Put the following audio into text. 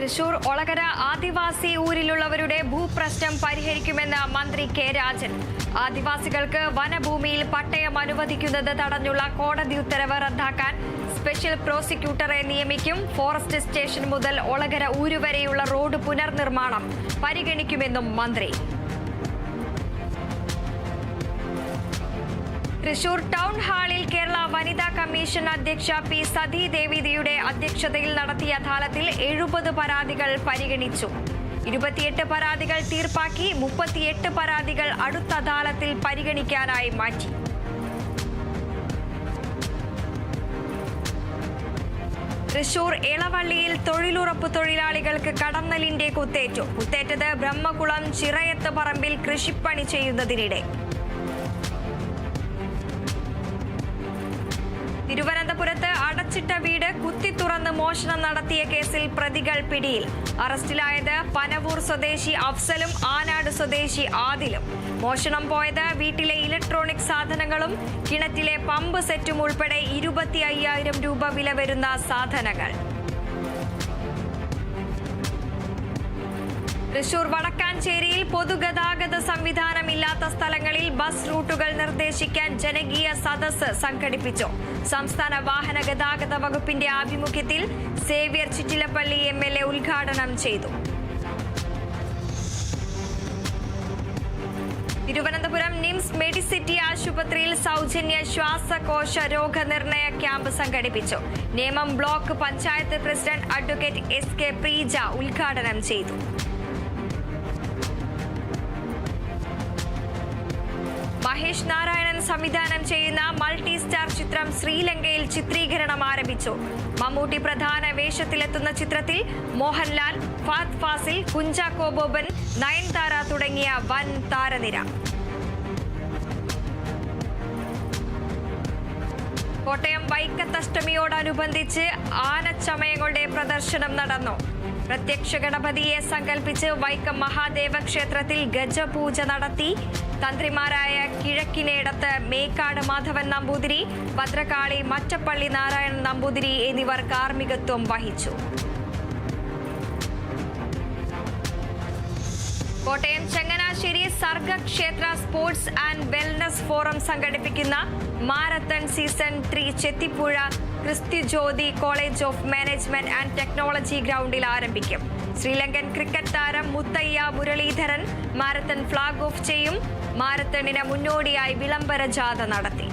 തൃശൂർ ഒളകര ആദിവാസി ഊരിലുള്ളവരുടെ ഭൂപ്രശ്നം പരിഹരിക്കുമെന്ന് മന്ത്രി കെ രാജൻ. ആദിവാസികൾക്ക് വനഭൂമിയിൽ പട്ടയം അനുവദിക്കുന്നത് തടഞ്ഞുള്ള കോടതി ഉത്തരവ് റദ്ദാക്കാൻ സ്പെഷ്യൽ പ്രോസിക്യൂട്ടറെ നിയമിക്കും. ഫോറസ്റ്റ് സ്റ്റേഷൻ മുതൽ ഒളകര ഊരുവരെയുള്ള റോഡ് പുനർനിർമ്മാണം പരിഗണിക്കുമെന്നും മന്ത്രി. തൃശൂർ ടൗൺ ഹാളിൽ കേരള വനിതാ കമ്മീഷൻ അധ്യക്ഷ പി സതീദേവിയുടെ അധ്യക്ഷതയിൽ നടത്തിയ അദാലത്തിൽ 70 പരാതികൾ പരിഗണിച്ചു. 28 പരാതികൾ തീർപ്പാക്കി. 38 പരാതികൾ അടുത്ത അദാലത്തിൽ പരിഗണിക്കാനായി മാറ്റി. തൃശൂർ എളവള്ളിയിൽ തൊഴിലുറപ്പ് തൊഴിലാളികൾക്ക് കടന്നലിന്റെ കുത്തേറ്റു. കുത്തേറ്റത് ബ്രഹ്മകുളം ചിറയത്ത് പറമ്പിൽ കൃഷിപ്പണി ചെയ്യുന്നതിനിടെ. തിരുവനന്തപുരത്ത് അടച്ചിട്ട വീട് കുത്തി തുറന്ന് മോഷണം നടത്തിയ കേസിൽ പ്രതികൾ പിടിയിൽ. അറസ്റ്റിലായത് പനവൂർ സ്വദേശി അഫ്സലും ആനാട് സ്വദേശി ആദിലും. മോഷണം പോയത് വീട്ടിലെ ഇലക്ട്രോണിക് സാധനങ്ങളും കിണറ്റിലെ പമ്പ് സെറ്റും ഉൾപ്പെടെ 25,000 രൂപ വില വരുന്ന സാധനങ്ങൾ. തൃശൂർ വടക്കാഞ്ചേരിയിൽ പൊതുഗതാഗത സംവിധാനമില്ലാത്ത സ്ഥലങ്ങളിൽ ബസ് റൂട്ടുകൾ നിർദ്ദേശിക്കാൻ ജനകീയ സദസ്സ് സംഘടിപ്പിച്ചു. സംസ്ഥാന വാഹന ഗതാഗത വകുപ്പിന്റെ ആഭിമുഖ്യത്തിൽ സേവ്യർ ചിറ്റിലപ്പള്ളി MLA ഉദ്ഘാടനം ചെയ്തു. തിരുവനന്തപുരം നിംസ് മെഡിസിറ്റി ആശുപത്രിയിൽ സൗജന്യ ശ്വാസകോശ രോഗനിർണയ ക്യാമ്പ് സംഘടിപ്പിച്ചു. Nemam block panchayat president advocate SK Preeja ഉദ്ഘാടനം ചെയ്തു. മഹേഷ് നാരായണൻ സംവിധാനം ചെയ്യുന്ന മൾട്ടി സ്റ്റാർ ചിത്രം ശ്രീലങ്കയിൽ ചിത്രീകരണം ആരംഭിച്ചു. മമ്മൂട്ടി പ്രധാന വേഷത്തിലെത്തുന്ന ചിത്രത്തിൽ മോഹൻലാൽ, ഫഹദ് ഫാസിൽ, കുഞ്ചാക്കോ ബോബൻ, നയൻതാര തുടങ്ങിയ വൻ താരനിര. കോട്ടയം വൈക്കത്തഷ്ടമിയോടനുബന്ധിച്ച് ആനച്ചമയങ്ങളുടെ പ്രദർശനം നടന്നു. പ്രത്യക്ഷ ഗണപതിയെ സങ്കല്പിച്ച് വൈക്കം മഹാദേവ ക്ഷേത്രത്തിൽ ഗജപൂജ നടത്തി. തന്ത്രിമാരായ കിഴക്കിനേടത്ത് മേക്കാട് മാധവൻ നമ്പൂതിരി, ഭദ്രകാളി മറ്റപ്പള്ളി നാരായണൻ നമ്പൂതിരി എന്നിവർ കാർമ്മികത്വം വഹിച്ചു. Kottayam Changanassery Sargakshetra sports and wellness forum സംഘടിപ്പിക്കുന്ന marathon season 3 Chethipuzha Kristujyoti college of management and technology ഗ്രൗണ്ടിൽ ആരംഭിക്കും. ശ്രീലങ്കൻ ക്രിക്കറ്റ് താരം Muttiah Muralitharan marathon flag off ചെയ്യും. മാരത്തണിന് മുന്നോടിയായി വിളംബര ജാഥ നടത്തി.